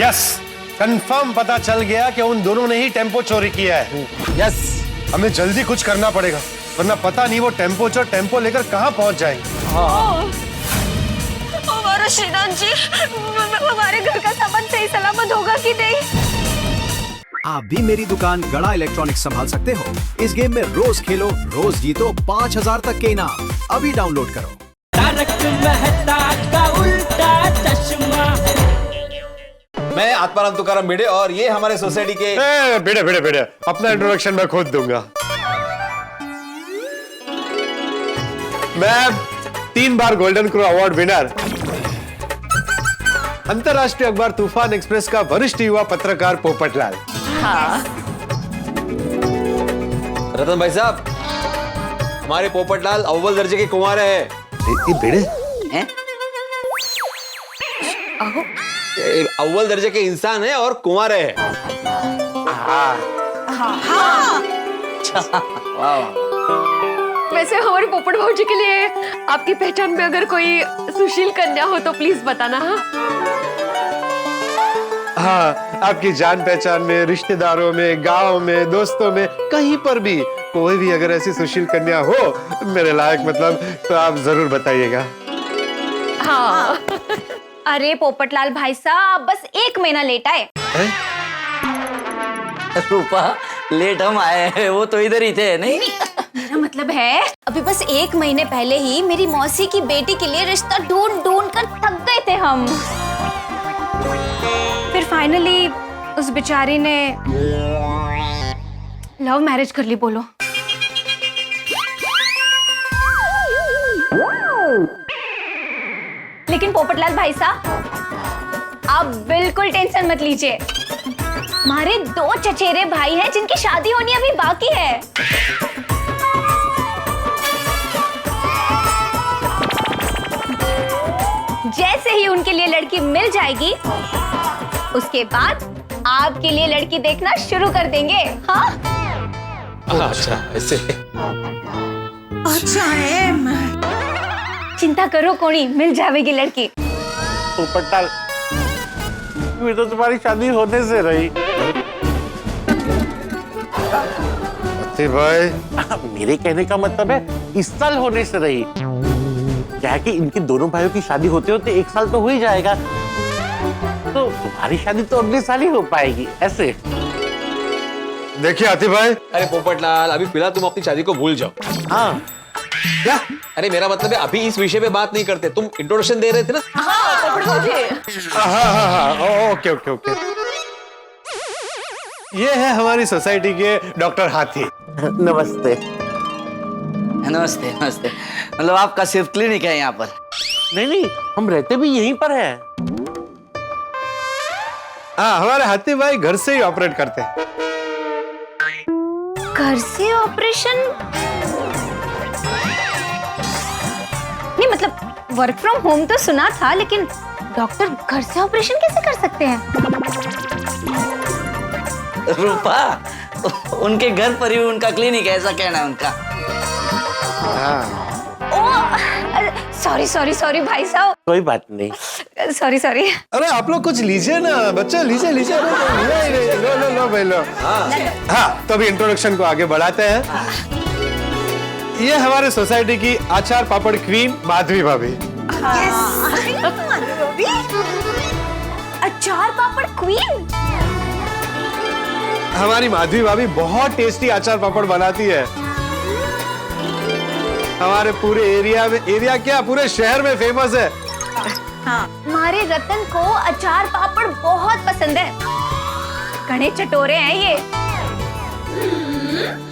Yes, confirm पता चल गया कि उन दोनों ने ही टेम्पो चोरी किया है। यस, हमें जल्दी कुछ करना पड़ेगा, वरना पता नहीं वो टेम्पो चोर टेम्पो लेकर कहाँ पहुंच जाएंगे। हमारा श्रीनाथ जी, हमारे घर का सामान सही सलामत होगा कि नहीं? आप भी मेरी दुकान गड़ा इलेक्ट्रॉनिक्स संभाल सकते हो। इस गेम में रोज खेलो, रोज जीतो 5000 तक के इनाम। अभी डाउनलोड करो। तारक मेहता का उल्टा चश्मा। मैं आत्माराम तुकाराम भिड़े और ये हमारे सोसाइटी के भिड़े भिड़े भिड़े, अपना इंट्रोडक्शन मैं खुद दूंगा। मैं 3 बार गोल्डन क्रो अवार्ड विनर, अंतरराष्ट्रीय अखबार तूफान एक्सप्रेस का वरिष्ठ युवा पत्रकार पोपटलाल। रतन भाई साहब, हमारे पोपटलाल अव्वल दर्जे के कुंवार है। भिड़े हैं? अव्वल दर्जे के इंसान है और कुंवार है। वैसे हमारे पोपट भाऊजी के लिए आपकी पहचान में अगर कोई सुशील कन्या हो तो प्लीज बताना। हाँ, आपकी जान पहचान में, रिश्तेदारों में, गांव में, दोस्तों में, कहीं पर भी कोई भी अगर ऐसी सुशील कन्या हो मेरे लायक, मतलब, तो आप जरूर बताइएगा। हाँ। अरे पोपटलाल भाई साहब, बस 1 महीना लेट आए। रूपा, लेट हम आए हैं, वो तो इधर ही थे। नहीं, मेरा मतलब है अभी बस 1 महीने पहले ही मेरी मौसी की बेटी के लिए रिश्ता ढूंढ ढूंढ कर थक गए थे हम। फिर फाइनली उस बेचारी ने लव मैरिज कर ली। बोलो, लेकिन पोपटलाल भाई साहब, आप बिल्कुल टेंशन मत लीजिए। हमारे 2 चचेरे भाई हैं जिनकी शादी होनी अभी बाकी है। जैसे ही उनके लिए लड़की मिल जाएगी, उसके बाद आपके लिए लड़की देखना शुरू कर देंगे। हाँ? अच्छा, ऐसे। अच्छा है। चिंता करो कोनी, मिल जाएगी लड़की। पोपटलाल, ये तो तुम्हारी शादी होने से रही। भाई, मेरे कहने का मतलब है इस साल होने से रही। क्या है कि इनके दोनों भाइयों की शादी होते होते 1 साल तो हो ही जाएगा, तो तुम्हारी शादी तो अगले साल ही हो पाएगी। ऐसे देखिए आतिफ भाई। अरे पोपटलाल, अभी फिलहाल तुम अपनी शादी को भूल जाओ। हाँ, क्या? अरे मेरा मतलब है अभी इस विषय पे बात नहीं करते। तुम इंट्रोडक्शन दे रहे थे ना? हाँ, ओके ओके ओके। ये है हमारी सोसाइटी के डॉक्टर हाथी। नमस्ते। नमस्ते नमस्ते। मतलब आपका सिर्फ क्लिनिक है यहाँ पर? नहीं नहीं, हम रहते भी यहीं पर है। हाँ, हमारे हाथी भाई घर से ही ऑपरेट करते हैं। घर से ऑपरेशन? नहीं, मतलब वर्क फ्रॉम होम तो सुना था, लेकिन डॉक्टर घर से ऑपरेशन कैसे कर सकते हैं? रूपा, उनके घर पर ही उनका क्लिनिक है, ऐसा कहना है उनका। सॉरी भाई साहब। कोई बात नहीं। सॉरी। अरे आप लोग कुछ लीजिए ना बच्चे, लीजिए। लो भाई लो। हाँ, तो अभी इंट्रोडक्शन को आगे बढ़ाते हैं। ये हमारे सोसाइटी की अचार पापड़ क्वीन माधवी भाभी। अचार पापड़ क्वीन? हमारी माधवी भाभी बहुत टेस्टी अचार पापड़ बनाती है। हमारे पूरे एरिया क्या, पूरे शहर में फेमस है। हमारे रतन को अचार पापड़ बहुत पसंद है। घने चटोरे हैं ये।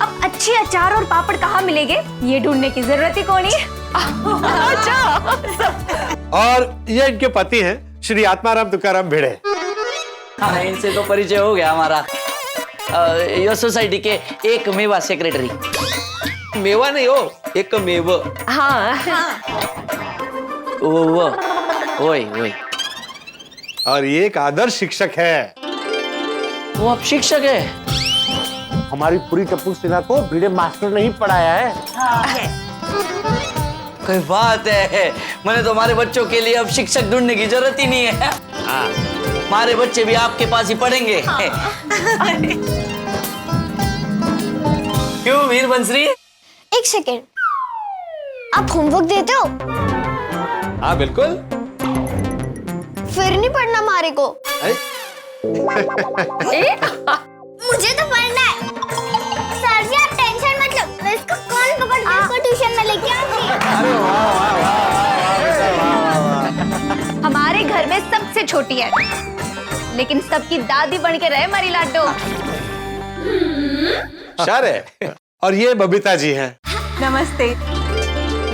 अब अच्छे अचार और पापड़ कहाँ मिलेंगे, ये ढूंढने की जरूरत ही कौन है। अच्छा। और ये इनके पति हैं श्री आत्माराम तुकाराम भिड़े। हाँ, इनसे तो परिचय हो गया हमारा। ये सोसाइटी के एक मेवा सेक्रेटरी। मेवा नहीं हो, एक मेव। हाँ। वही। और ये एक आदर्श शिक्षक है। वो अब शिक्षक है? हमारी पूरी टप्पू सेना को भिड़े मास्टर ने ही पढ़ाया है। कोई बात है, मैंने तो हमारे बच्चों के लिए अब शिक्षक ढूंढने की जरूरत ही नहीं है। हमारे बच्चे भी आपके पास ही पढ़ेंगे। क्यों वीर बंसरी? एक सेकेंड, आप होमवर्क देते हो? हाँ बिल्कुल। फिर नहीं पढ़ना मारे को? अरे, मुझे तो पढ़ना है। सर जी आप टेंशन मत लो, मैं इसको कौन पकड़ के इसको ट्यूशन में लेके आऊंगी। हमारे घर में सबसे छोटी है, लेकिन सबकी दादी बन के रहे हमारी लाडो। शार है। और ये बबीता जी हैं। नमस्ते,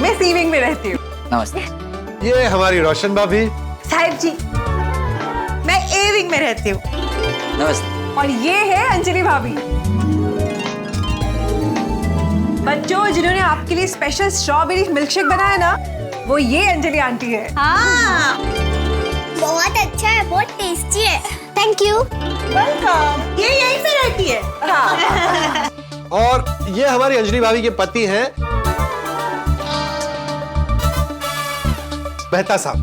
मैं सी विंग में रहती हूँ। नमस्ते। ये हमारी रोशन भाभी। साहिब जी, मैं ए विंग में रहती हूँ। नमस्ते। और ये है अंजलि भाभी। बच्चों, जिन्होंने आपके लिए स्पेशल स्ट्रॉबेरी मिल्कशेक बनाया ना, वो ये अंजलि आंटी है। हाँ, बहुत अच्छा है, बहुत टेस्टी है। Thank you. वेलकम। ये यहीं पे रहती है। हाँ। और ये हमारी अंजलि भाभी के पति हैं मेहता साहब।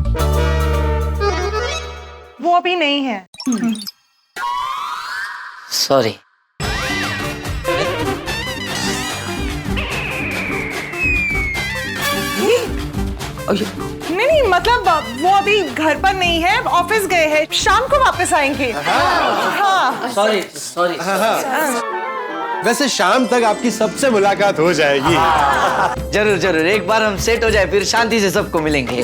वो अभी नहीं है। सॉरी। नहीं, मतलब वो अभी घर पर नहीं है, ऑफिस गए हैं, शाम को वापस आएंगे। हाँ। Sorry sorry. वैसे शाम तक आपकी सबसे मुलाकात हो जाएगी। जरूर जरूर, एक बार हम सेट हो जाए फिर शांति से सबको मिलेंगे।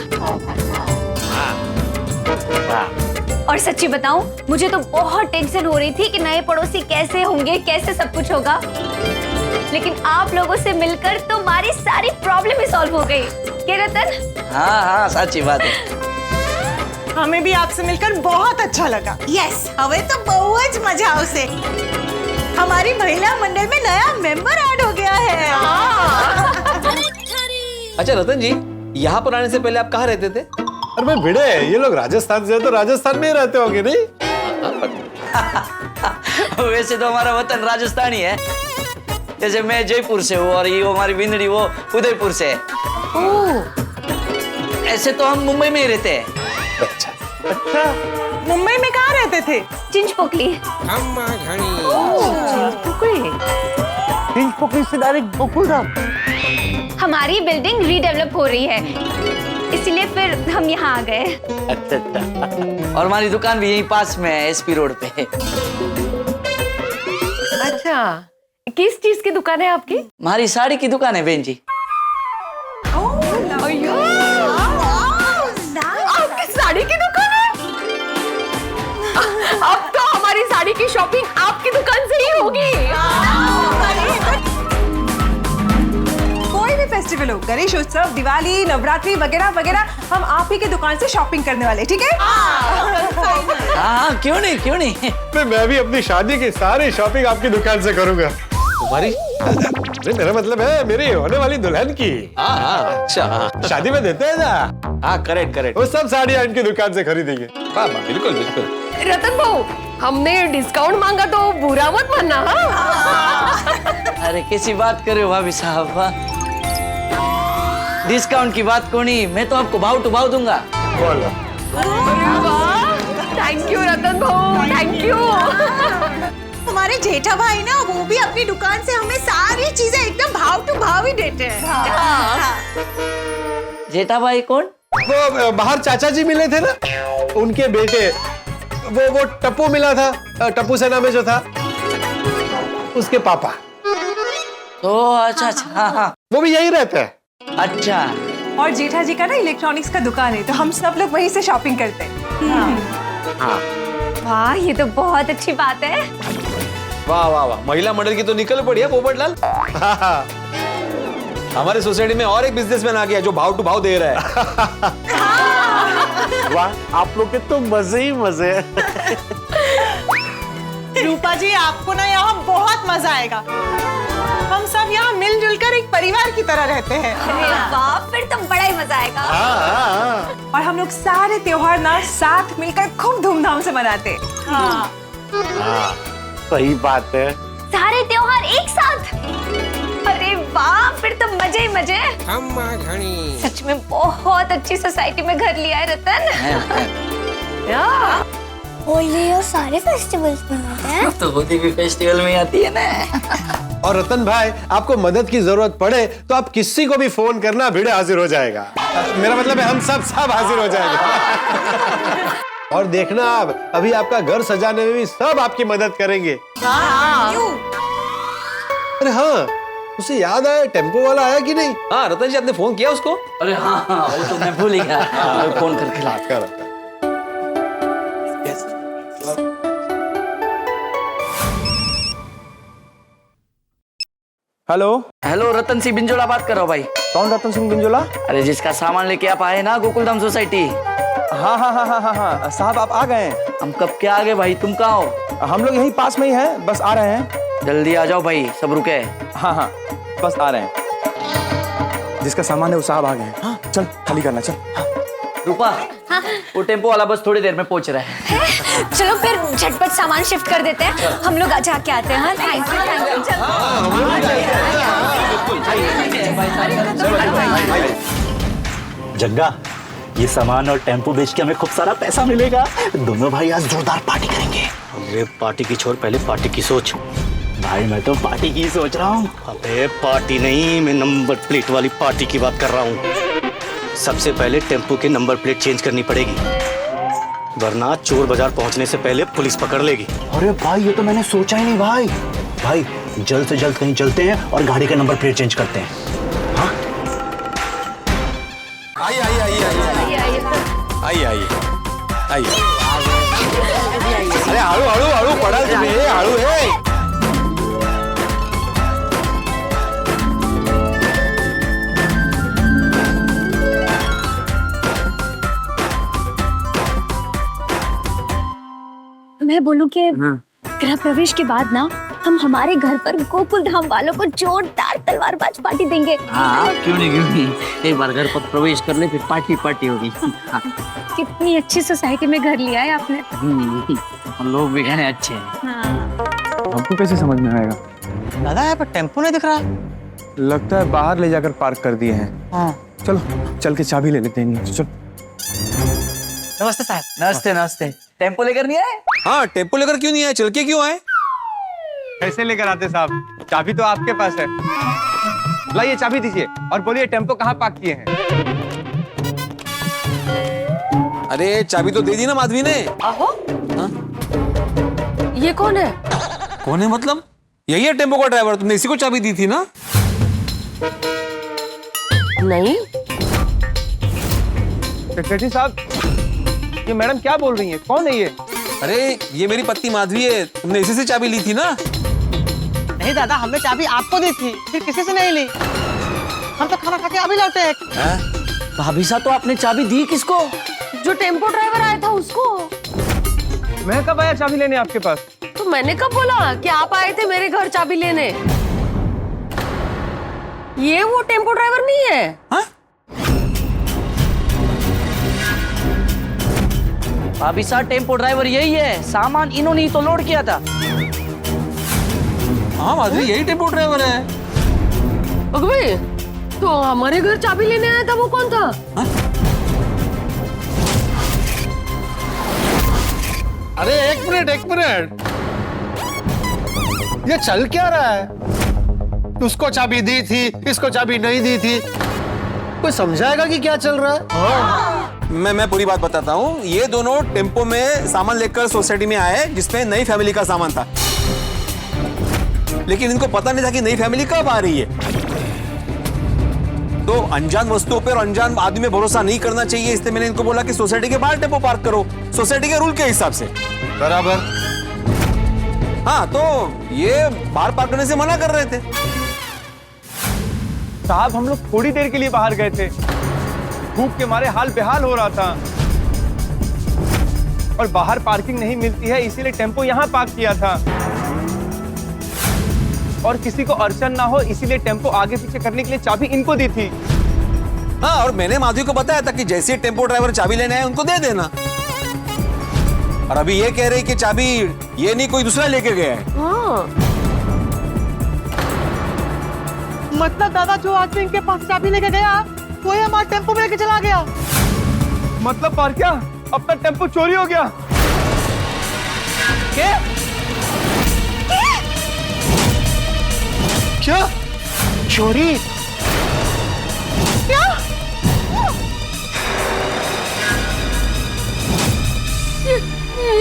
और सच्ची बताऊं, मुझे तो बहुत टेंशन हो रही थी कि नए पड़ोसी कैसे होंगे, कैसे सब कुछ होगा। लेकिन आप लोगों से मिलकर तो हमारी सारी प्रॉब्लम ही सॉल्व हो गई। क्या रतन? हाँ हाँ, सच्ची बात है। हमें भी आपसे मिलकर बहुत अच्छा लगा। यस, हमें तो बहुत मजा आवશે। हमारी महिला मंडल में नया मेंबर ऐड हो गया है। अच्छा रतन जी, यहाँ पर आने से पहले आप कहाँ रहते थे? अरे मैं भिड़े, ये लोग राजस्थान से हैं, तो राजस्थान में ही रहते होंगे नहीं? वैसे तो हमारा वतन राजस्थान ही है। जैसे मैं जयपुर से हूँ और ये हमारी बिंदड़ी वो उदयपुर से है। ऐसे तो हम मुंबई में ही रहते हैं। अच्छा, मुंबई में कहाँ रहते थे? चिंचपोकली। चिंचपोकली से डायरेक्ट गोकुलधाम। हमारी बिल्डिंग रीडेवलप हो रही है, इसलिए फिर हम यहाँ आ गए। अच्छा अच्छा। और हमारी दुकान भी यहीं पास में है, एसपी रोड पे। अच्छा, किस चीज की दुकान है आपकी? हमारी साड़ी की दुकान है बहन जी। आपकी साड़ी की दुकान है? अब तो हमारी साड़ी की शॉपिंग आपकी दुकान से ही होगी। कोई भी फेस्टिवल हो, गणेश उत्सव, दिवाली, नवरात्रि वगैरह वगैरह, हम आप ही की दुकान से शॉपिंग करने वाले, ठीक है? हाँ, क्यों नहीं क्यों नहीं। मैं भी अपनी शादी की सारी शॉपिंग आपकी दुकान से करूंगा। तुम्हारी? अरे मेरा मतलब है मेरी होने वाली दुल्हन की। हाँ, अच्छा। शादी में देते हैं ना, हाँ, करेक्ट करेक्ट। वो सब साड़ियाँ इनकी दुकान से खरीदेंगे। हाँ, बिल्कुल बिल्कुल। रतन भाऊ, हमने डिस्काउंट मांगा तो बुरा मत मानना। हाँ? अरे कैसी बात कर रहे हो भाभी साहब? डिस्काउंट की बात कोनी, मैं तो आपको भाव टू भाव दूंगा। बोलो। थैंक यू रतन भाऊ, थैंक यू। हमारे जेठा भाई ना, वो भी अपनी दुकान से हमें सारी चीजें एकदम भाव टू भाव ही देते हैं। हाँ। जेठा भाई कौन? वो बाहर चाचा जी मिले थे ना, उनके बेटे, वो टप्पू मिला था, टप्पू सेना में जो था, उसके पापा। तो अच्छा अच्छा, हाँ हाँ, वो भी यही रहते हैं। अच्छा। और जेठा जी का ना इलेक्ट्रॉनिक्स का दुकान है, तो हम सब लोग वहीं से शॉपिंग करते हैं। हाँ। वाह, ये तो बहुत अच्छी बात है। वाह वाह वाह, महिला मंडल की तो निकल पड़ी है पोपटलाल। हमारे सोसाइटी में और एक बिजनेसमैन आ गया जो भाव टू भाव दे रहा है। वाह, आप लोग के तो मजे ही मजे हैं। रूपा जी, आपको ना यहाँ बहुत मजा आएगा। हम सब यहाँ मिलजुल कर एक परिवार की तरह रहते हैं। अरे वाह, फिर तो बड़ा ही मजा आएगा। और हम लोग सारे त्योहार ना साथ मिलकर खूब धूमधाम से मनाते हैं। हाँ। सही बात है। सारे त्योहार एक साथ। अरे वाह, फिर तो मजे ही मजे। सच में बहुत अच्छी सोसाइटी में घर लिया है रतन। होली और सारे फेस्टिवल्स मनाते हैं। तो होली भी फेस्टिवल में आती है ना। और रतन भाई, आपको मदद की जरूरत पड़े तो आप किसी को भी फोन करना, भिड़े हाजिर हो जाएगा। मेरा मतलब है हम सब हाजिर हो जाएंगे। और देखना आप, अभी आपका घर सजाने में भी सब आपकी मदद करेंगे। अरे हाँ, उसे याद आया, टेम्पो वाला आया कि नहीं? हाँ रतन जी, आपने फोन किया उसको? अरे हाँ हाँ, वो तो मैं भूल ही गया। फोन करके ला। हेलो हेलो, रतन सिंह बिंजोला बात कर रहा हूँ भाई। कौन रतन सिंह बिंजोला? अरे जिसका सामान लेके आप आए ना गोकुलधाम सोसाइटी। हाँ हाँ हाँ हाँ हाँ हाँ साहब, आप आ गए हैं? हम कब क्या आ गए भाई, तुम कहाँ हो? हम लोग यहीं पास में ही हैं, बस आ रहे हैं। जल्दी आ जाओ भाई, सब रुके। हाँ हाँ बस आ रहे हैं। जिसका सामान है वो साहब आ गए हैं। हाँ चल, खाली करना चल। हाँ। रूपा, वो टेम्पो वाला बस थोड़ी देर में पहुंच रहा है। चलो फिर झटपट सामान शिफ्ट कर देते हैं, हम लोग जाके आते हैं। हाँ, थैंक यू। जग्गा, ये सामान और टेम्पो बेच के हमें खूब सारा पैसा मिलेगा। दोनों भाई आज जोरदार पार्टी करेंगे। अरे पार्टी की छोड़, पहले पार्टी की सोच। भाई मैं तो पार्टी की सोच रहा हूँ। अबे पार्टी नहीं, मैं नंबर प्लेट वाली पार्टी की बात कर रहा हूँ। सबसे पहले टेम्पो के नंबर प्लेट चेंज करनी पड़ेगी, वरना चोर बाजार पहुंचने से पहले पुलिस पकड़ लेगी। अरे भाई ये तो मैंने सोचा ही नहीं। भाई जल्द से जल्द कहीं चलते हैं और गाड़ी का नंबर प्लेट चेंज करते हैं। हाँ? आइए। अरे हळू पड़ा तुम्हें, हळू है। मैं बोलूं कि गृह प्रवेश के बाद ना हम हमारे घर पर गोकुल धाम वालों को जोरदार तलवारबाज पार्टी देंगे। हाँ क्यों नहीं। एक बार घर पर प्रवेश कर ले, फिर पार्टी होगी। हाँ। कितनी अच्छी सोसाइटी में घर लिया है आपने। लोग भी कहने अच्छे हैं। हाँ। हमको कैसे समझ में आएगा? दादा यहाँ पर टेम्पो नहीं दिख रहा। लगता है बाहर ले जाकर पार्क कर दिए हैं। हाँ। चलो चल के चाबी ले लेते हैं। चल। नमस्ते साहब। नमस्ते। टेम्पो लेकर नहीं आए? हाँ, टेम्पो लेकर क्यों नहीं आए? चल के क्यों आए? कैसे लेकर आते साहब, चाबी तो आपके पास है। लाइए चाबी दीजिए और बोलिए टेम्पो कहाँ पार्क किए हैं। अरे चाबी तो दे दी ना माधवी ने। आहो? हाँ? ये कौन है? कौन है मतलब? यही है टेम्पो का ड्राइवर, तुमने इसी को चाबी दी थी ना? नहीं। सेक्रेटरी साहब, ये मैडम क्या बोल रही है? कौन है ये? अरे ये मेरी पत्नी माधवी है, तुमने इसी से चाबी ली थी ना? नहीं दादा, हमने चाबी आपको दी थी, फिर किसी से नहीं ली। हम तो खाना खा के अभी लौटे हैं। भाभी साहब, तो आपने चाबी दी किसको? जो टेम्पो ड्राइवर आया था उसको। मैं कब आया चाबी लेने आपके पास? तो मैंने कब बोला कि आप आए थे मेरे घर चाबी लेने? ये वो टेम्पो ड्राइवर नहीं है। हाँ? भाभी साहब, टेम्पो ड्राइवर यही है, सामान इन्होंने ही तो लोड किया था। हाँ माधवी, यही टेम्पो ड्राइवर है। भाई, तो हमारे घर चाबी लेने आया था वो कौन था? हाँ? अरे एक मिनट, ये चल क्या रहा है? उसको चाबी दी थी, इसको चाबी नहीं दी थी, कोई समझाएगा कि क्या चल रहा है? मैं पूरी बात बताता हूँ। ये दोनों टेम्पो में सामान लेकर सोसाइटी में आए, जिसमें नई फैमिली का सामान था, लेकिन इनको पता नहीं था कि नई फैमिली कब आ रही है। तो अनजान वस्तुओं पर अनजान आदमी में भरोसा नहीं करना चाहिए, इसलिए मैंने इनको बोला कि सोसाइटी के बाहर टेम्पो पार्क करो, सोसाइटी के रूल के हिसाब से। बराबर। हाँ, तो ये बाहर पार्क करने से मना कर रहे थे। साहब, हम लोग थोड़ी देर के लिए बाहर गए थे, भूख के मारे हाल बेहाल हो रहा था और बाहर पार्किंग नहीं मिलती है, इसीलिए टेम्पो यहाँ पार्क किया था और किसी को अड़चन ना हो इसीलिए टेम्पो आगे पीछे करने के लिए चाबी इनको दी थी। हाँ, और मैंने माधवी को बताया था कि जैसे टेम्पो ड्राइवर चाबी लेने आए उनको दे देना। और अभी ये कह रहे कि चाबी ये नहीं, कोई दूसरा लेके गया है। हाँ। मतलब दादा, जो आदमी इनके पास चाबी लेके गया वही हमारा टेम्पो में लेके चला गया। मतलब पर क्या, अपना टेम्पो चोरी हो गया? क्या? चोरी? क्या?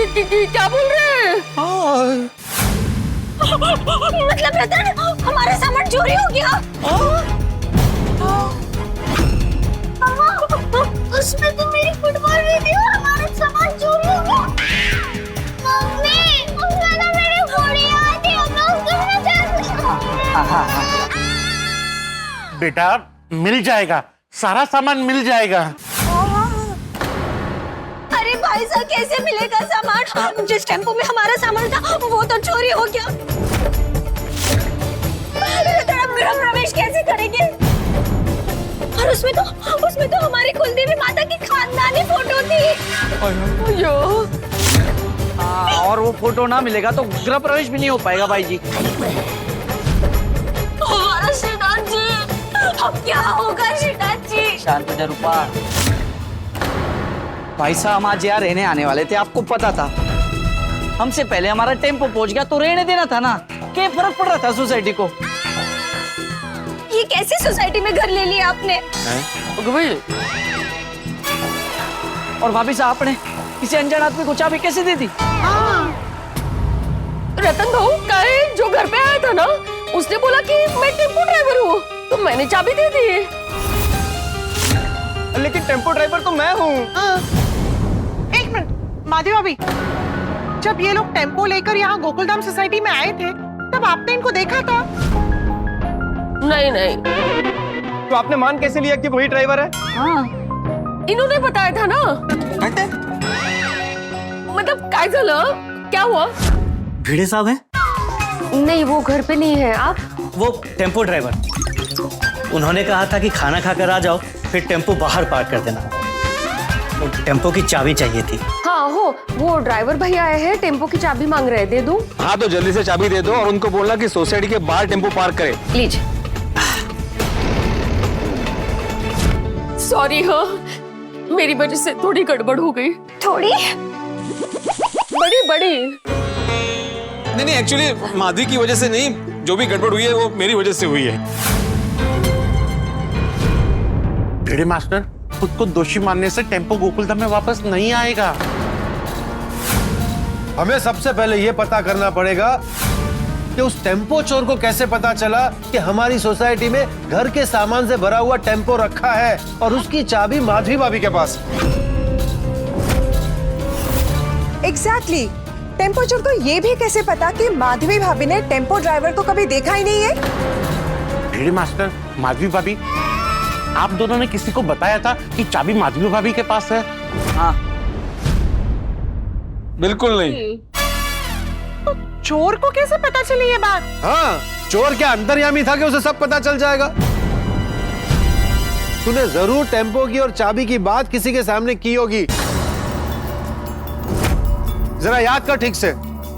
ये क्या बोल रहे हैं? मतलब रतन, हमारा सामान चोरी हो गया। उसमें तो मेरी फुटबॉल भी थी और हमारा सामान चोरी हो गया। मम्मी, उसमें तो मेरी गुड़िया थी, हमने उसको बेटा मिल जाएगा, सारा सामान मिल जाएगा। अरे भाई साहब, कैसे मिलेगा सामान? जिस टेम्पो में हमारा सामान था वो तो चोरी हो गया। रतन, अब गृह प्रवेश कैसे करेंगे? और उसमें तो हमारी कुलदेवी माता की खानदानी फोटो थी। अयो। और वो फोटो ना मिलेगा तो गृह प्रवेश भी नहीं हो पाएगा भाई जी। हमारा श्रीनाथ जी, अब क्या होगा श्रीनाथ जी? शांत हो जा रूपा। भाई साहब, हम आज यहाँ रहने आने वाले थे, आपको पता था। हमसे पहले हमारा टेम्पो पहुंच गया तो रहने देना था ना। क्या फर्क पड़ रहा था सोसाइटी को? ये कैसी सोसाइटी में घर ले लिया आपने? और भाभी साहब, आपने किसी अनजान आदमी को चाबी कैसे दे दी? रतन भाऊ का है, जो घर पे आया था ना, उसने बोला कि मैं टेम्पो ड्राइवर हूँ, तो मैंने चाबी दे दी। लेकिन टेम्पो ड्राइवर तो मैं हूँ। एक मिनट, माधवी भाभी, जब ये लोग टेम्पो लेकर यहाँ गोकुलधाम सोसाइटी में आए थे, तब आपने इनको देखा था? नहीं नहीं। तो आपने मान कैसे लिया कि वही ड्राइवर है? हाँ, इन्होंने बताया था ना। मतलब काय झालं? क्या हुआ? भिड़े साहब हैं? नहीं, वो घर पे नहीं है। आप? वो टेम्पो ड्राइवर। उन्होंने कहा था कि खाना खाकर आ जाओ, फिर टेम्पो बाहर पार्क कर देना। तो टेम्पो की चाबी चाहिए थी। हाँ हो, वो ड्राइवर भैया आए हैं, टेम्पो की चाबी मांग रहे हैं, दे दूं? हाँ तो जल्दी से चाबी दे दो और उनको बोलना कि सोसाइटी के बाहर टेम्पो पार्क करे। लीजिए। सॉरी, हाँ मेरी वजह से थोड़ी गड़बड़ हो गई। थोड़ी? बड़ी। नहीं, एक्चुअली माधवी की वजह से नहीं, जो भी गड़बड़ हुई है वो मेरी वजह से हुई है। भिड़े मास्टर, खुद को दोषी मानने से टेम्पो गोकुलधाम में वापस नहीं आएगा। हमें सबसे पहले ये पता करना पड़ेगा कि उस टेम्पो चोर को कैसे पता चला कि हमारी सोसाइटी में घर के सामान से भरा हुआ टेम्पो रखा है और उसकी चाबी माधवी भाभी के पास। एग्जैक्टली। टेम्पो चोर को ये भी कैसे पता कि माधवी भाभी ने टेम्पो ड्राइवर को कभी देखा ही नहीं है? भिड़े मास्टर, माधवी भाभी, आप दोनों ने किसी को बताया था कि चाबी माधवी भाभी के पास है? हाँ। बिल्कुल नहीं। तो चोर को कैसे पता चली ये बात? हाँ, चोर क्या अंतर्यामी था कि उसे सब पता चल जाएगा? तूने जरूर टेम्पो की और चाबी की बात किसी के सामने की होगी। जरा याद कर ठीक से,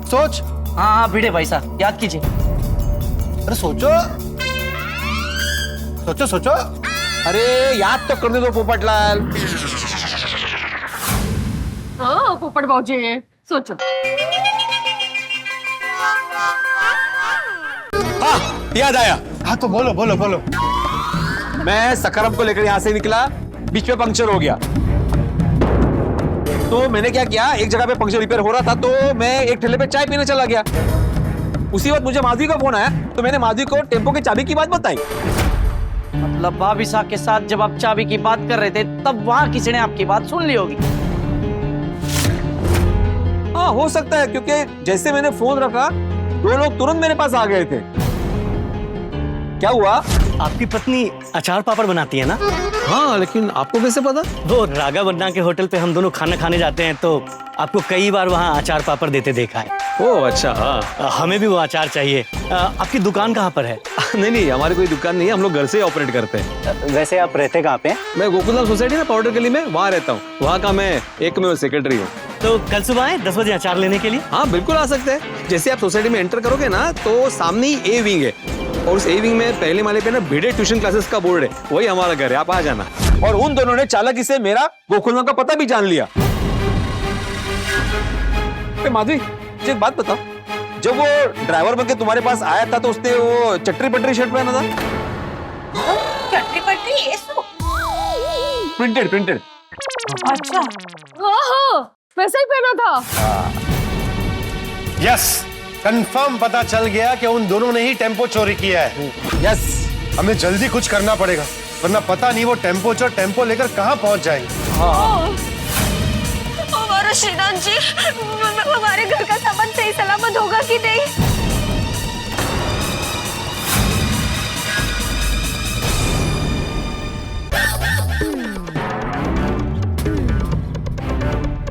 सोच। हाँ भिड़े भाई साहब, याद कीजिए। अरे सोचो। अरे याद तो करने दो पोपटलाल। हाँ पोपट बाबूजी, सोचो। हाँ, याद आया। हाँ तो बोलो। मैं सकरम को लेकर यहाँ से निकला, बीच में पंक्चर हो गया। तो मैंने क्या किया, एक जगह पे पंक्चर रिपेयर हो रहा था तो मैं एक ठेले पे चाय पीने चला गया। उसी वक्त मुझे माधवी का फोन आया तो मैंने माधवी को टेम्पो की चाबी की बात बताई। मतलब भाभी साहब के साथ जब आप चाबी की बात कर रहे थे तब वहां किसी ने आपकी बात सुन ली होगी। हाँ हो सकता है, क्योंकि जैसे मैंने फोन रखा दो लोग तुरंत मेरे पास आ गए थे। क्या हुआ? आपकी पत्नी अचार पापड़ बनाती है ना? हाँ, लेकिन आपको कैसे पता? वो रागा बन्ना के होटल पे हम दोनों खाना खाने जाते हैं तो आपको कई बार वहाँ अचार पापड़ देते देखा है। ओह अच्छा, हाँ। हमें भी वो अचार चाहिए। आपकी दुकान कहाँ पर है? नहीं, हमारी कोई दुकान नहीं है, हम लोग घर से ऑपरेट करते हैं। वैसे आप रहते कहाँ पे? मैं गोकुलधाम सोसाइटी ना पाउडर गली में, वहाँ रहता हूँ। वहाँ का मैं एकमेव सेक्रेटरी हूँ। तो कल सुबह आए 10 बजे अचार लेने के लिए? हाँ बिल्कुल आ सकते हैं। जैसे आप सोसाइटी में एंटर करोगे ना तो सामने ही ए विंग है और उस ए विंग में पहले माले पे ना भिड़े ट्यूशन क्लासेस का बोर्ड है, वही हमारा घर है, आप आ जाना। और उन दोनों ने चालाकी से मेरा गोकुलधाम का पता भी जान लिया। माधवी मुझे एक बात बताओ, जब वो ड्राइवर बनके तुम्हारे पास आया था तो उसने वो चटरी पटरी शर्ट पहना था? चटनी पटनी ये सो प्रिंटेड। अच्छा हाँ वैसा ही पहना था। यस, कंफर्म पता चल गया कि उन दोनों ने ही टेम्पो चोरी किया है। यस, हमें जल्दी कुछ करना पड़ेगा, वरना पता नहीं वो टेम्पो चोर टेम्पो लेकर कहाँ पहुंच जाएंगे। हमारा श्रीनाथ जी, हमारे घर का सामान सही सलामत होगा कि नहीं?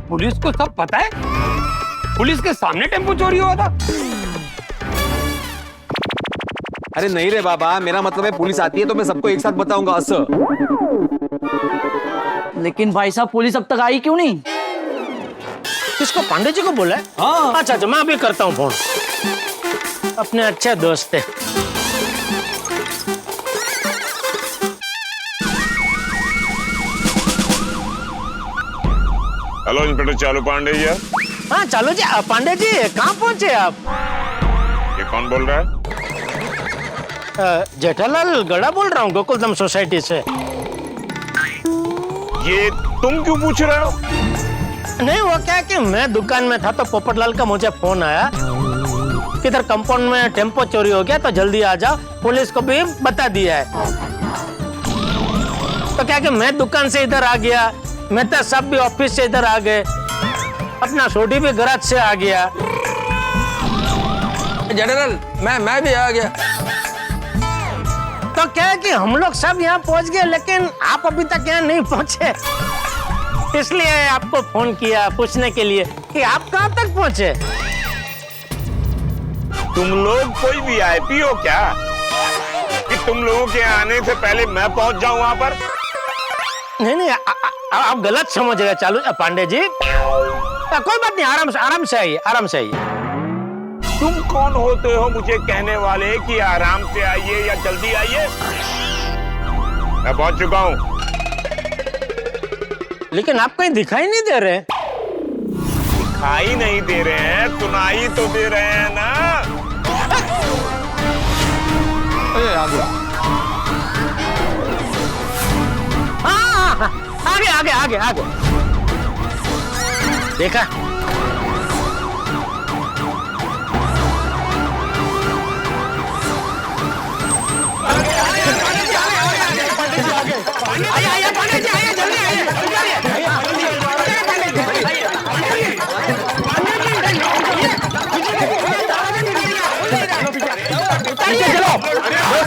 पुलिस को सब पता है? पुलिस के सामने टेम्पो चोरी हुआ था? अरे नहीं रे बाबा, मेरा मतलब है पुलिस आती है तो मैं सबको एक साथ बताऊंगा असर। लेकिन भाई साहब पुलिस अब तक आई क्यों नहीं? किसको? पांडे जी को बोला है? हाँ। अच्छा, मैं अभी करता हूँ फोन। अपने अच्छे दोस्त है। हेलो इंस्पेक्टर चालू पांडे जी। हाँ चालू जी। पांडे जी कहाँ पहुँचे आप? ये कौन बोल रहा है? जेठालाल गड़ा बोल रहा हूँ, गोकुलधाम सोसाइटी से। ये तुम क्यों पूछ रहे हो? नहीं, वो क्या कि मैं दुकान में था तो पोपटलाल का मुझे फोन आया, किधर कंपाउंड में टेम्पो चोरी हो गया तो जल्दी आ जाओ, पुलिस को भी बता दिया है। तो क्या कि मैं दुकान से इधर आ गया, मेहता साहब भी ऑफिस से इधर आ गए, अपना सोडी भी गराज से आ गया। जनरल मैं भी आ गया। तो क्या है कि हम लोग सब यहाँ पहुँच गए, लेकिन आप अभी तक यहाँ नहीं पहुँचे, इसलिए आपको फोन किया पूछने के लिए कि आप कहाँ तक पहुँचे। तुम लोग कोई वीआईपी हो क्या कि तुम लोगों के आने से पहले मैं पहुंच जाऊं वहां पर? नहीं, आप गलत समझ रहे चालू पांडे जी। कोई बात नहीं, आराम से आइए। तुम कौन होते हो मुझे कहने वाले कि आराम से आइए या जल्दी आइए? मैं पहुंच चुका हूं। लेकिन आप कहीं दिखाई नहीं दे रहे। दिखाई नहीं दे रहे हैं, सुनाई तो दे रहे हैं ना। हाँ, आगे। देखा? आइए पांडे जी, आइए जल्दी आइए।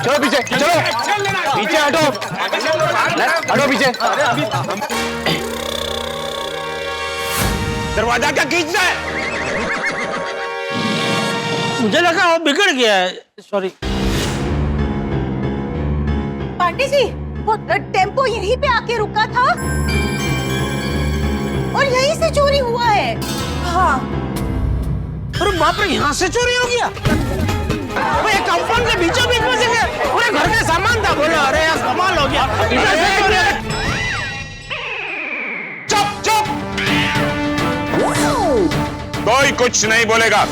चलो पीछे हटो पीछे। दरवाजा क्या खींचना है? मुझे लगा वो बिगड़ गया है, सॉरी। पांडे जी, वो टेम्पो यहीं पे आके रुका था और यहीं से चोरी हुआ है। हाँ। अरे बाप रे, यहाँ से चोरी हो गया? ये कंपाउंड के बीचों बीच में से पूरे घर का सामान था। बोलो अरे यार कमाल हो गया। चुप। कोई कुछ नहीं बोलेगा।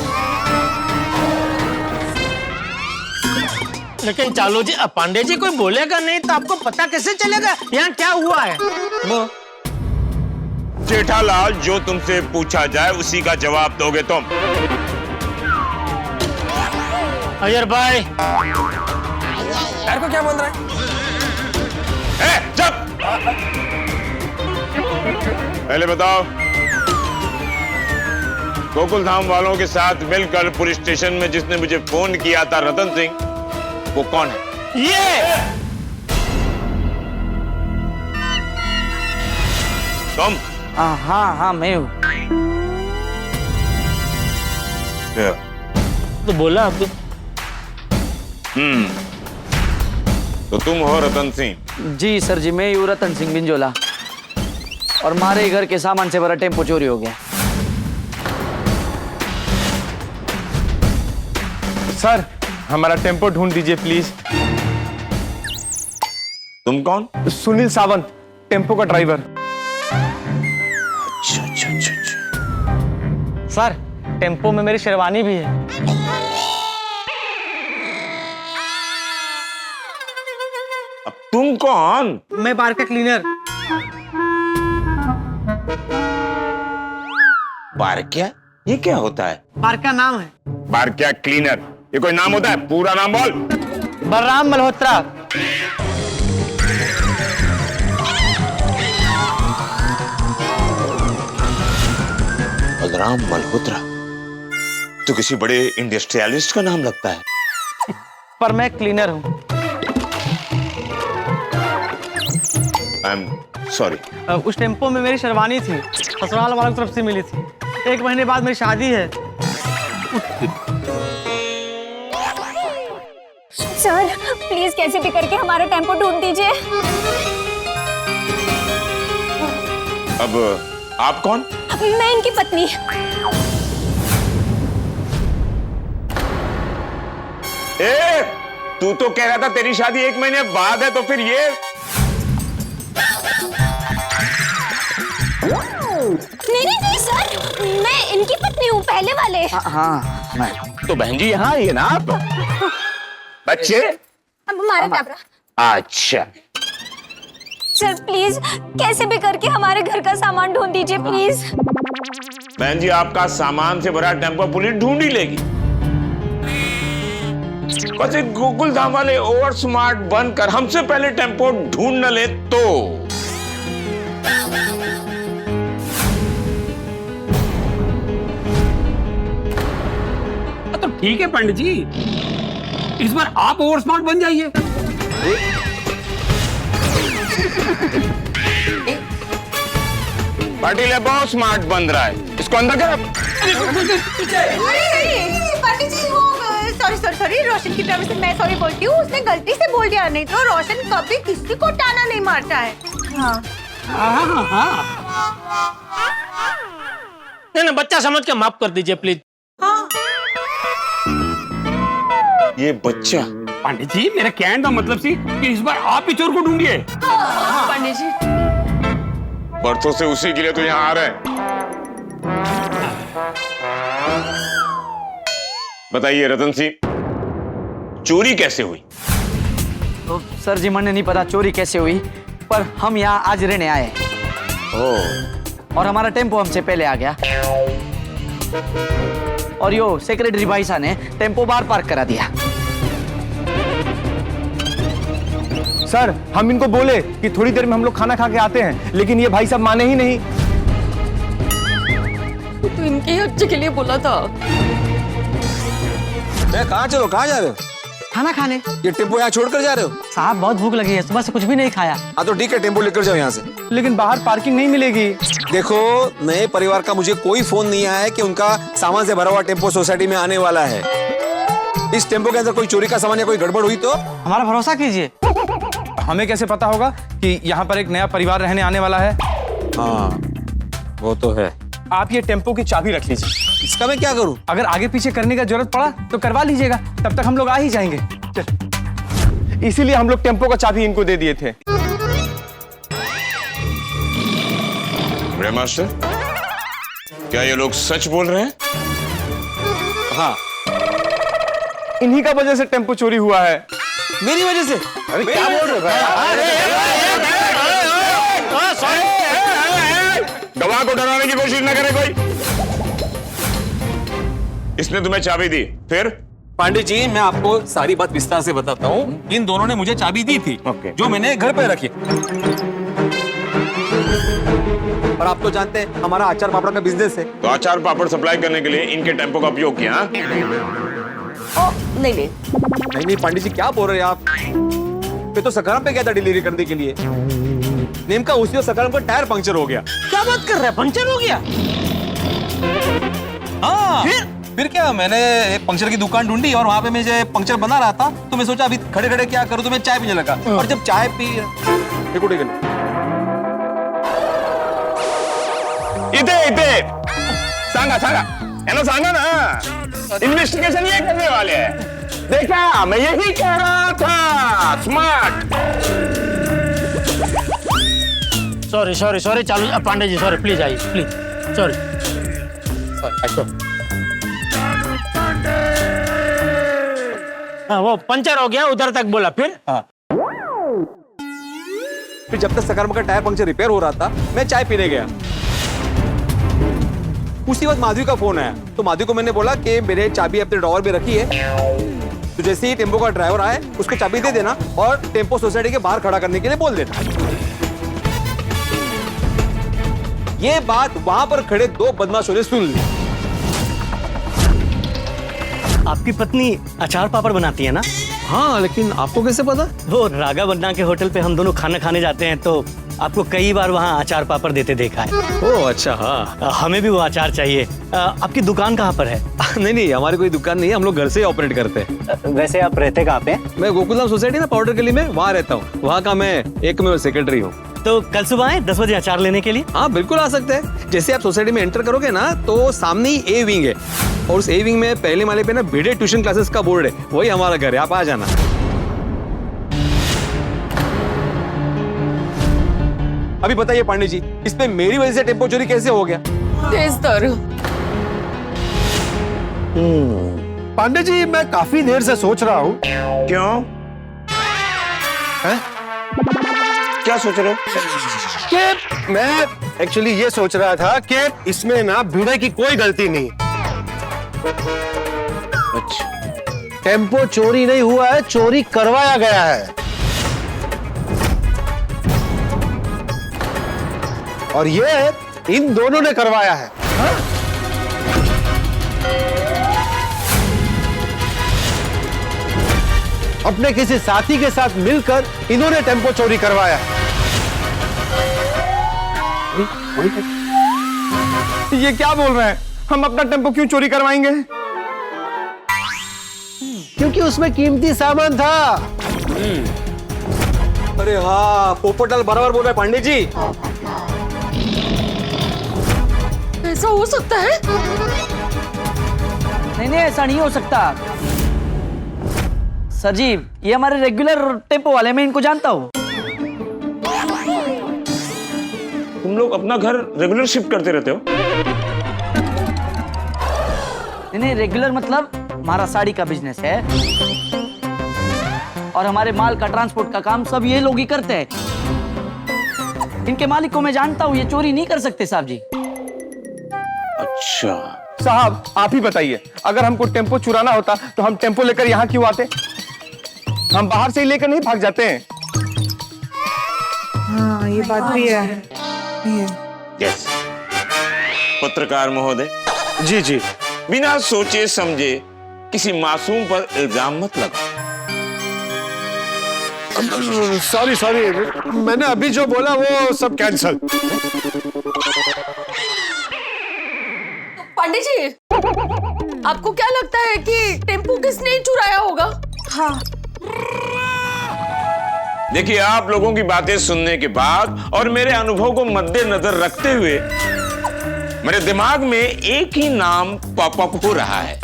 लेकिन चालू जी, पांडे जी कोई बोलेगा नहीं तो आपको पता कैसे चलेगा यहाँ क्या हुआ है? जेठालाल, जो तुमसे पूछा जाए उसी का जवाब दोगे तुम। अय्यर भाई, यार को क्या बोल रहा है? चुप। पहले बताओ, गोकुलधाम वालों के साथ मिलकर पुलिस स्टेशन में जिसने मुझे फोन किया था रतन सिंह, वो कौन है? ये तुम? हाँ मैं हूँ। तो बोला अभी। तो तुम हो रतन सिंह? जी सर जी, मैं हूँ रतन सिंह बिंजोला, और हमारे घर के सामान से भरा टेम्पो चोरी हो गया। सर, हमारा टेम्पो ढूंढ दीजिए प्लीज। तुम कौन? सुनील सावंत, टेम्पो का ड्राइवर। सर, टेम्पो में मेरी शेरवानी भी है। अब तुम कौन? मैं बार का क्लीनर। बार क्या? ये क्या होता है? बार का नाम है। बार क्या क्लीनर? ये कोई नाम होता है? पूरा नाम बोल। बलराम मल्होत्रा। बलराम मल्होत्रा तो किसी बड़े इंडस्ट्रियलिस्ट का नाम लगता है। पर मैं क्लीनर हूँ। I am sorry. उस टेम्पो में मेरी शेरवानी थी, ससुराल वालों की तरफ से मिली थी। 1 महीने बाद मेरी शादी है। सर प्लीज कैसे भी करके हमारा टेम्पो ढूंढ दीजिए। अब आप कौन? मैं इनकी पत्नी। ए, तू तो कह रहा था तेरी शादी 1 महीने बाद है, तो फिर ये? नहीं सर, मैं इनकी पत्नी हूँ, पहले वाले। हाँ मैं। तो बहन जी यहाँ आइए ना आप। बच्चे? अब हमारा कैमरा। अच्छा सर प्लीज कैसे भी करके हमारे घर का सामान ढूंढ दीजिए प्लीज। बहन जी, आपका सामान से भरा टेम्पो पुलिस ढूंढ ही लेगी। बस एक गोकुल धाम वाले ओवर स्मार्ट बनकर हमसे पहले टेम्पो ढूंढ न ले तो। तो ठीक है पंडित जी, इस बार आप ओवर स्मार्ट बन जाइए। पाटिल बहुत स्मार्ट बन रहा है, इसको अंदर कर। पंडित जी वो सॉरी रोशन की तरफ से मैं सॉरी बोलती हूँ। उसने गलती से बोल दिया, नहीं तो रोशन कभी किसी को ताना नहीं मारता है। हाँ नहीं, बच्चा समझ के माफ कर दीजिए प्लीज। हाँ ये बच्चा? पंडित जी मेरे कहने का मतलब सी कि इस बार आप ही चोर को ढूंढिए। पंडित जी बरसों से उसी के लिए तो यहाँ आ रहे हैं। बताइए रतन सिंह, चोरी कैसे हुई? तो सर जी मैंने नहीं पता चोरी कैसे हुई, पर हम यहाँ आज रहने आए हैं। और हमारा टेम्पो हमसे पहले आ गया और यो सेक्रेटरी भाई साहब ने टेम्पो बाहर पार्क करा दिया। सर हम इनको बोले कि थोड़ी देर में हम लोग खाना खा के आते हैं, लेकिन ये भाई साहब माने ही नहीं। तो इनके ही अच्छे के लिए बोला था। कहाँ चलो, कहाँ जा रहे हो? खाना खाने। ये टेम्पो यहाँ छोड़कर जा रहे हो? साहब बहुत भूख लगी है, सुबह से कुछ भी नहीं खाया। हाँ तो ठीक है, टेम्पो लेकर जाओ यहाँ से। लेकिन बाहर पार्किंग नहीं मिलेगी। देखो, नए परिवार का मुझे कोई फोन नहीं आया है कि उनका सामान से भरा हुआ टेम्पो सोसाइटी में आने वाला है। इस टेम्पो के अंदर कोई चोरी का सामान या कोई गड़बड़ हुई तो हमारा भरोसा कीजिए। हमें कैसे पता होगा कि यहाँ पर एक नया परिवार रहने आने वाला है? हाँ वो तो है। आप ये टेम्पो की चाबी रख लीजिए। इसका मैं क्या करूं? अगर आगे पीछे करने का जरूरत पड़ा तो करवा लीजिएगा, तब तक हम लोग आ ही जाएंगे। चल। इसीलिए हम लोग टेम्पो का चाबी इनको दे दिए थे। ब्रे मास्टर, क्या ये लोग सच बोल रहे हैं? हाँ, इन्हीं का वजह से टेम्पो चोरी हुआ है। मेरी वजह से? अरे क्या बोल रहे हो भाई? गवाह को डराने की कोशिश न करे कोई। इसने तुम्हें चाबी दी, फिर? पांडे जी मैं आपको सारी बात विस्तार से बताता हूँ। इन दोनों ने मुझे चाबी दी थी, जो मैंने घर पे रखी। और आप तो जानते हैं हमारा अचार पापड़ का बिजनेस है। तो अचार पापड़ सप्लाई करने के लिए इनके टेम्पो का उपयोग किया? नहीं पांडे जी क्या बोल रहे हैं आप? मैं तो सकाराम पे गया था डिलीवरी करने के लिए। नेमका उसी वक्त सकाराम का टायर पंक्चर हो गया। क्या बात कर रहे हैं, पंक्चर हो गया? हाँ फिर क्या, मैंने एक पंक्चर की दुकान ढूंढी और वहां पे मैं पंक्चर बना रहा था, तो मैं सोचा अभी खड़े खड़े क्या करूं, तो मैं चाय पीने लगा। और जब चाय पी इते सांगा सांगा ना, इन्वेस्टिगेशन ये करने वाले हैं। देखा, मैं यही कह रहा था, स्मार्ट। सॉरी चालू पांडे जी, सॉरी प्लीज आइए प्लीज। सॉरी वो पंचर हो गया उधर तक बोला फिर जब तक सकारम का टायर पंक्चर रिपेयर हो रहा था मैं चाय पीने गया। उसी वक्त माधवी का फोन आया तो माधवी को मैंने बोला कि मेरे चाबी अपने ड्रॉवर में रखी है, तो जैसे ही टेम्पो का ड्राइवर आए उसको चाबी दे देना और टेम्पो सोसाइटी के बाहर खड़ा करने के लिए बोल देना। ये बात वहां पर खड़े दो बदमाशों ने सुन ली। आपकी पत्नी अचार पापड़ बनाती है ना? हाँ, लेकिन आपको कैसे पता? वो रागा बन्ना के होटल पे हम दोनों खाना खाने जाते हैं तो आपको कई बार वहाँ अचार पापड़ देते देखा है। ओह अच्छा, हाँ। हमें भी वो अचार चाहिए। आपकी दुकान कहाँ पर है? नहीं, हमारी कोई दुकान नहीं है, हम लोग घर से ही ऑपरेट करते हैं। वैसे आप रहते कहाँ पे? मैं गोकुलधाम सोसाइटी ना पाउडर गली में, वहाँ रहता हूँ। वहाँ का मैं एकमेव सेक्रेटरी हूँ। तो कल सुबह आए 10 बजे अचार लेने के लिए? हाँ बिल्कुल आ सकते हैं। जैसे आप सोसाइटी में एंटर करोगे ना तो सामने ही ए विंग है और उस ए विंग में पहले माले पे ना भिड़े ट्यूशन क्लासेस का बोर्ड है, वही हमारा घर है, आप आ जाना। अभी बताइए पांडे जी, इस पे मेरी वजह से टेम्पो चोरी कैसे हो गया? तेज तर। पांडे जी मैं काफी देर से सोच रहा हूँ। क्यों? है? क्या सोच रहे हो? कि मैं एक्चुअली ये सोच रहा था कि इसमें ना भिड़े की कोई गलती नहीं। अच्छा, टेम्पो चोरी नहीं हुआ है, चोरी करवाया गया है। और ये इन दोनों ने करवाया है। हाँ? अपने किसी साथी के साथ मिलकर इन्होंने टेम्पो चोरी करवाया है। ये क्या बोल रहे हैं? हम अपना टेम्पो क्यों चोरी करवाएंगे? क्योंकि उसमें कीमती सामान था। अरे हाँ, पोपटलाल बराबर बोल रहे हैं पांडे जी। ऐसा हो सकता है? नहीं, ऐसा नहीं हो सकता सर जी, ये हमारे रेगुलर टेम्पो वाले, मैं इनको जानता हूँ। तुम लोग अपना घर रेगुलर शिफ्ट करते रहते हो? नहीं, रेगुलर मतलब हमारा साड़ी का बिजनेस है और हमारे माल का ट्रांसपोर्ट का काम सब ये लोग ही करते हैं। इनके मालिक को मैं जानता हूँ, ये चोरी नहीं कर सकते साहब जी। अच्छा साहब, आप ही बताइए, अगर हमको टेम्पो चुराना होता तो हम टेम्पो लेकर यहाँ क्यों आते? हम बाहर से ही लेकर नहीं भाग जाते हैं। हाँ ये बात भी है। यस पत्रकार महोदय। जी जी, बिना सोचे समझे किसी मासूम पर इल्जाम मत लगाओ। सॉरी, मैंने अभी जो बोला वो सब कैंसल। पांडे जी, आपको क्या लगता है कि टेम्पो किसने चुराया होगा? हाँ देखिए, आप लोगों की बातें सुनने के बाद और मेरे अनुभव को मद्देनजर रखते हुए मेरे दिमाग में एक ही नाम पॉपअप हो रहा है।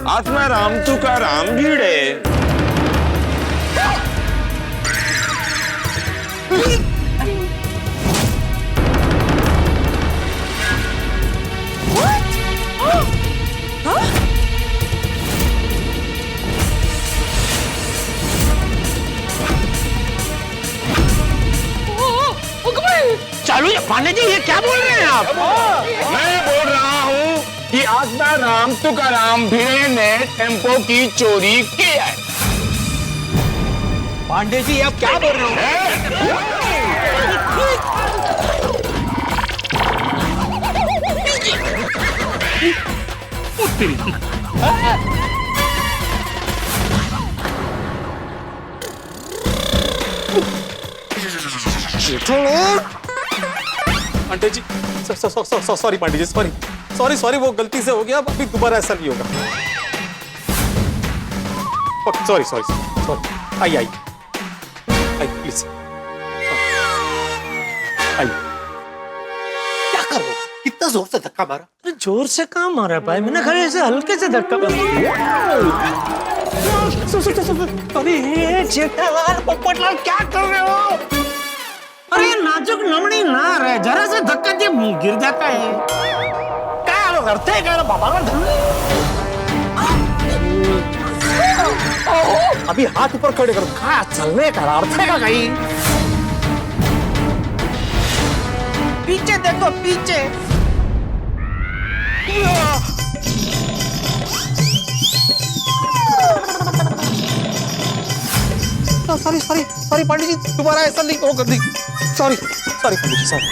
आत्मा राम तुका राम भीड़े। चालू है पांडे जी, ये क्या बोल रहे हैं आप? मैं बोल रहा हूँ कि आत्मा राम तुकाराम भिड़े ने टेम्पो की चोरी की है। पांडे जी आप क्या बोल रहे हो? पांडे जी सॉरी पांडे जी, सॉरी, वो गलती से हो गया, अभी दोबारा ऐसा नहीं होगा। सॉरी, आई प्लीज, आई। क्या कर रहे हो? कितना जोर से धक्का मारा? जोर से कहाँ मारा भाई, मैंने खाली ऐसे हल्के से धक्का मारा। अरे जेठालाल, पोपटलाल, क्या कर रहे हो? अरे नाजुक नमणी नार है, जरा से धक्का दे गिर जाता है। क्या अर्थ आहे का बाबा? अभी हाथ ऊपर खड़े करो, क्या चलने का अर्थ है का कहीं? पीछे देखो पीछे। Sorry sorry sorry Pandey ji, दोबारा ऐसा नहीं होगा। Sorry sorry Pandey ji, sorry.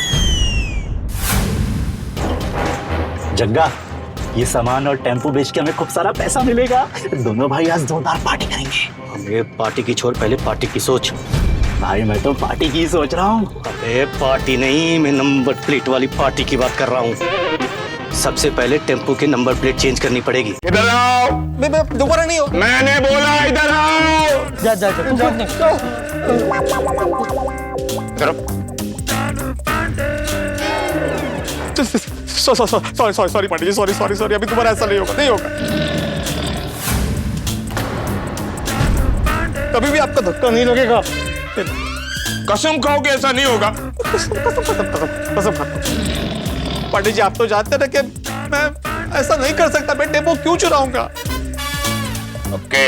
जग्गा, ये सामान और टेम्पो बेच के हमें खूब सारा पैसा मिलेगा। दोनों भाई आज जोरदार पार्टी करेंगे। हमें पार्टी की छोड़, पहले पार्टी की सोच। भाई मैं तो पार्टी की सोच रहा हूँ। अरे पार्टी नहीं, मैं नंबर प्लेट वाली पार्टी की बात कर रहा हूँ। सबसे पहले टेम्पो की नंबर प्लेट चेंज करनी पड़ेगी। इधर आओ। दोबारा नहीं हो। मैंने बोला इधर आओ। जा जा sorry Pandey ji, sorry sorry sorry, अभी दोबारा ऐसा नहीं होगा, नहीं होगा। कभी भी आपका धक्का नहीं लगेगा। कसम खाओ कि ऐसा नहीं होगा। कसम पांडे जी, आप तो जानते ना कि मैं ऐसा नहीं कर सकता। मैं टेम्पो क्यों चुराऊंगा? ओके।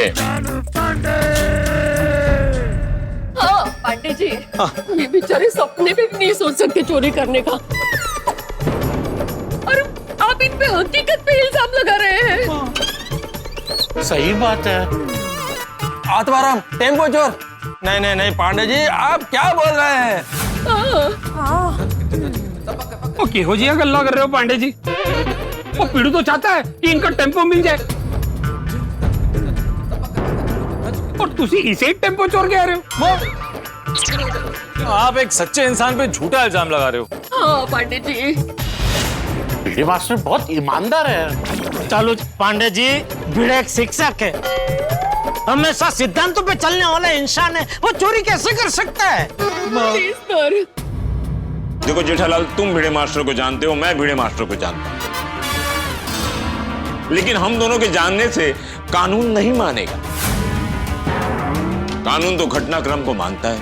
हाँ पांडे जी, ये बेचारे सपने में भी नहीं सोच सकते चोरी करने का, और आप इन पे हकीकत पे इल्जाम लगा रहे हैं। सही बात है। आत्माराम, टेम्पो चोर। नहीं नहीं नहीं पांडे जी, आप क्या बोल रहे हैं? वो किहो जी गल्ला कर रहे हो पांडे जी? वो पीड़ू तो चाहता है कि इनका टेम्पो मिल जाए, और तुसी इसे ही टेम्पो चोर के आ रहे हो। आप एक सच्चे इंसान पे झूठा इल्जाम लगा रहे हो। हाँ पांडे जी, ये मास्टर बहुत ईमानदार है। चलो पांडे जी, भिड़े एक शिक्षक है, हमेशा सिद्धांतों पे चलने वाला इंसान है, वो चोरी कैसे कर सकता है? देखो जेठालाल, तुम भिड़े मास्टर को जानते हो, मैं भिड़े मास्टर को जानता हूं, लेकिन हम दोनों के जानने से कानून नहीं मानेगा। कानून तो घटनाक्रम को मानता है,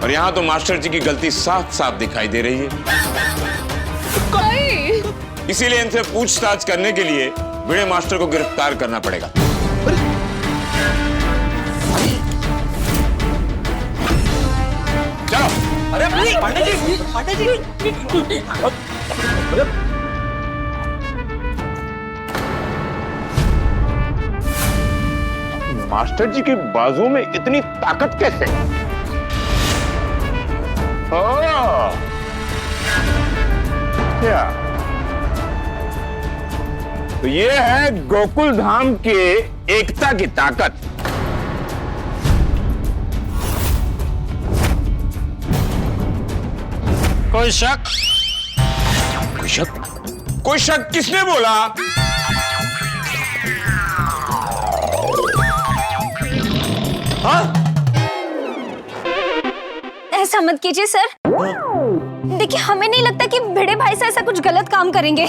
और यहां तो मास्टर जी की गलती साफ साफ दिखाई दे रही है। इसीलिए इनसे पूछताछ करने के लिए भिड़े मास्टर को गिरफ्तार करना पड़ेगा। चलो। अरे पांडे जी, पांडे जी। मास्टर जी की बाजू में इतनी ताकत कैसे? क्या? तो ये है गोकुल धाम के एकता की ताकत। कोई शक? कोई शक? कोई शक किसने बोला? हाँ? ऐसा मत कीजिए सर। देखिए, हमें नहीं लगता कि भिड़े भाई से ऐसा कुछ गलत काम करेंगे।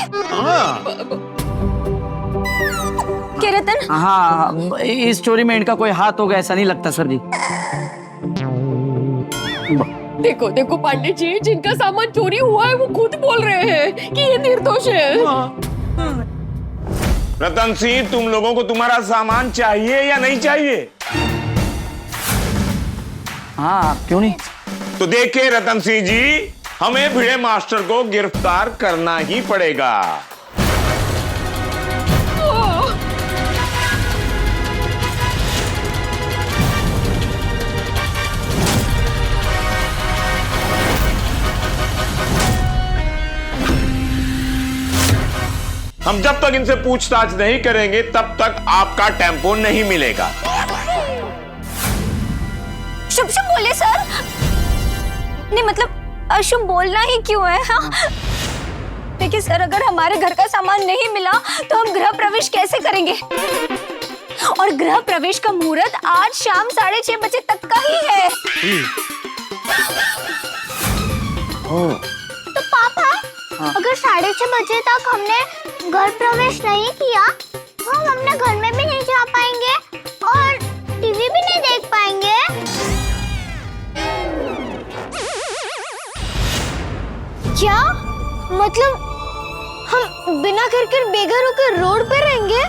क्या रतन? हाँ, इस चोरी में इनका कोई हाथ होगा ऐसा नहीं लगता सर जी। देखो देखो पांडे जी, जिनका सामान चोरी हुआ है वो खुद बोल रहे हैं कि ये निर्दोष है। रतन सिंह, तुम लोगों को तुम्हारा सामान चाहिए या नहीं चाहिए? हाँ, क्यों नहीं? तो देखिए रतन सिंह जी, हमें भिड़े मास्टर को गिरफ्तार करना ही पड़ेगा। हम जब तक इनसे पूछताछ नहीं करेंगे तब तक आपका टेम्पो नहीं मिलेगा। शुभ शुभ बोले सर। नहीं मतलब अशुभ बोलना ही क्यों है? हाँ? देखिए सर, अगर हमारे घर का सामान नहीं मिला तो हम गृह प्रवेश कैसे करेंगे? और गृह प्रवेश का मुहूर्त आज शाम 6:30 बजे तक का ही है। तो पापा, अगर 6:30 बजे तक हमने घर प्रवेश नहीं किया तो हम अपने घर में भी नहीं जा पाएंगे और टीवी भी नहीं देख पाएंगे। क्या? मतलब हम बिना घर के बेघर होकर रोड पे रहेंगे?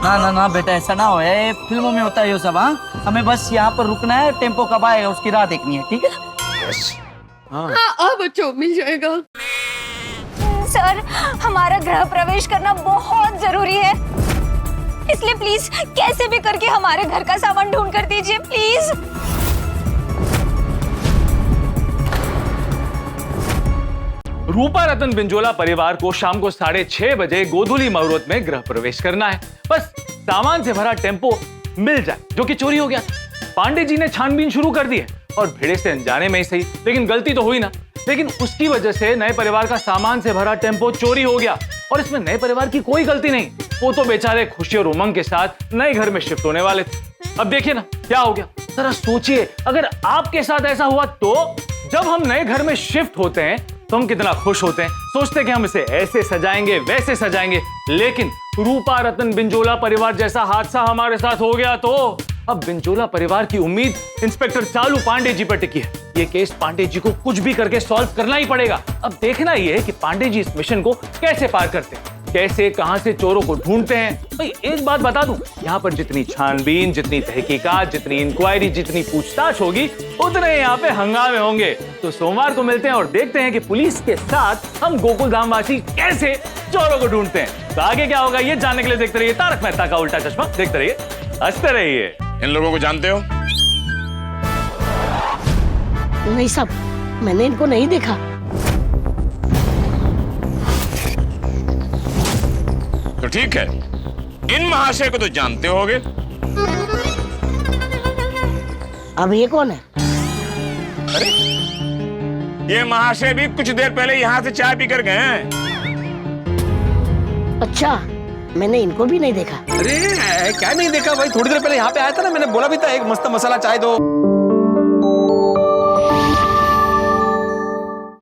ना ना ना बेटा, ऐसा ना हो, ये फिल्मों में होता है ये सब। हाँ, हमें बस यहाँ पर रुकना है, टेम्पो कब आएगा उसकी राह देखनी है, ठीक है? हाँ बच्चों, मिल जाएगा। सर, हमारा गृह प्रवेश करना बहुत जरूरी है, इसलिए प्लीज कैसे भी करके हमारे घर का सामान ढूंढ कर दीजिए, प्लीज। रूपा रतन बिंजोला परिवार को शाम को 6:30 बजे गोधूली मुहूर्त में गृह प्रवेश करना है। बस सामान से भरा टेम्पो मिल जाए, जो कि चोरी हो गया था। पांडे जी ने छानबीन शुरू कर दी है, और भिड़े से अनजाने में ही सही, लेकिन गलती तो हुई ना। लेकिन उसकी वजह से नए परिवार का सामान से भरा टेम्पो चोरी हो गया, और इसमें नए परिवार की कोई गलती नहीं। वो तो बेचारे खुशी और उमंग के साथ नए घर में शिफ्ट होने वाले थे। अब देखिए ना क्या हो गया। जरा सोचिए, अगर आपके साथ ऐसा हुआ तो जब हम नए घर में शिफ्ट होते हैं तो हम कितना खुश होते हैं, सोचते हैं कि हम इसे ऐसे सजाएंगे वैसे सजाएंगे। लेकिन रूपा रतन बिंजोला परिवार जैसा हादसा हमारे साथ हो गया तो अब बिंजोला परिवार की उम्मीद इंस्पेक्टर चालू पांडे जी पर टिकी है। ये केस पांडे जी को कुछ भी करके सॉल्व करना ही पड़ेगा। अब देखना ही है कि पांडे जी इस मिशन को कैसे पार करते हैं, कैसे कहां से चोरों को ढूंढते हैं। भाई एक बात बता दूं, यहाँ पर जितनी छानबीन, जितनी तहकीकात, जितनी इंक्वायरी, जितनी पूछताछ होगी, उतने यहाँ पे हंगामे होंगे। तो सोमवार को मिलते हैं और देखते हैं कि पुलिस के साथ हम गोकुल धाम वासी कैसे चोरों को ढूंढते हैं। तो आगे क्या होगा ये जानने के लिए देखते रहिए तारक मेहता का उल्टा चश्मा। देखते रहिए, हंसते रहिए। इन लोगों को जानते हो? नहीं साहब, मैंने इनको नहीं देखा। तो ठीक है, इन महाशय को तो जानते होगे। अब ये कौन है? अरे ये महाशय भी कुछ देर पहले यहाँ से चाय पी कर गए हैं। अच्छा, मैंने इनको भी नहीं देखा। अरे क्या नहीं देखा भाई, थोड़ी देर पहले यहाँ पे आया था ना, मैंने बोला भी था एक मस्त मसाला चाय दो।